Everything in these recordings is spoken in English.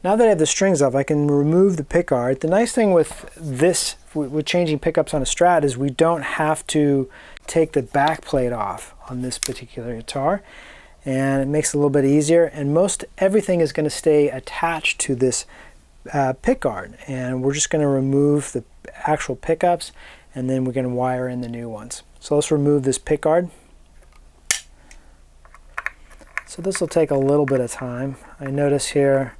Now that I have the strings off, I can remove the pickguard. The nice thing with this, with changing pickups on a Strat, is we don't have to take the back plate off on this particular guitar, and it makes it a little bit easier, and most everything is going to stay attached to this pickguard, and we're just going to remove the actual pickups, and then we're going to wire in the new ones. So let's remove this pickguard. So this will take a little bit of time. I notice here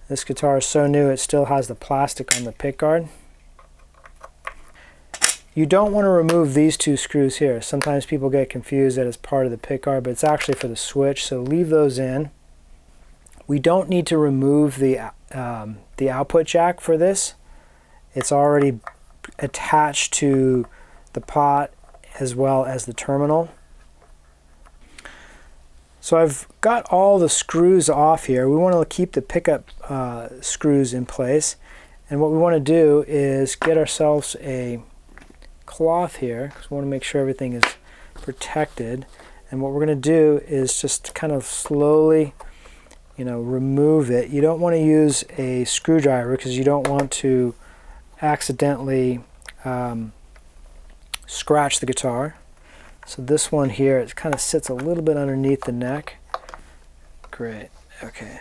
this guitar is so new it still has the plastic on the pickguard. You don't want to remove these two screws here. Sometimes people get confused that it's part of the pickguard, but it's actually for the switch, so leave those in. We don't need to remove the output jack for this. It's already attached to the pot as well as the terminal. So I've got all the screws off here. We want to keep the pickup screws in place, and what we want to do is get ourselves a cloth here, because we want to make sure everything is protected. And what we're going to do is just kind of slowly, remove it. You don't want to use a screwdriver because you don't want to accidentally scratch the guitar. So this one here, it kind of sits a little bit underneath the neck. Great, okay.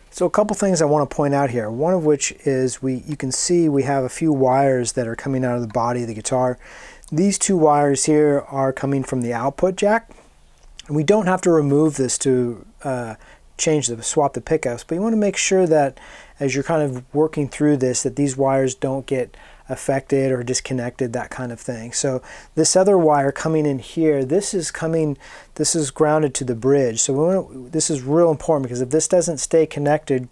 So a couple things I want to point out here, one of which is you can see we have a few wires that are coming out of the body of the guitar. These two wires here are coming from the output jack, and we don't have to remove this to swap the pickups, but you want to make sure that as you're kind of working through this, that these wires don't get affected or disconnected, that kind of thing. So this other wire coming in here, this is grounded to the bridge. So this is real important, because if this doesn't stay connected,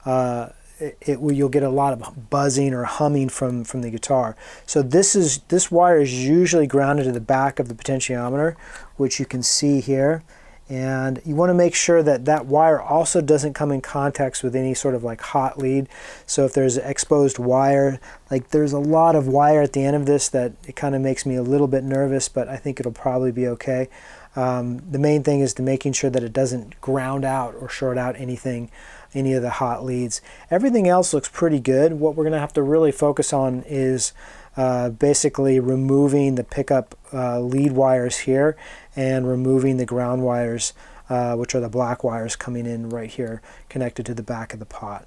you'll get a lot of buzzing or humming from the guitar. So this wire is usually grounded to the back of the potentiometer, which you can see here. And you want to make sure that that wire also doesn't come in contact with any sort of like hot lead. So if there's exposed wire, like there's a lot of wire at the end of this that it kind of makes me a little bit nervous, but I think it'll probably be okay. The main thing is to making sure that it doesn't ground out or short out any of the hot leads. Everything else looks pretty good. What we're going to have to really focus on is basically removing the pickup lead wires here and removing the ground wires, which are the black wires coming in right here connected to the back of the pot.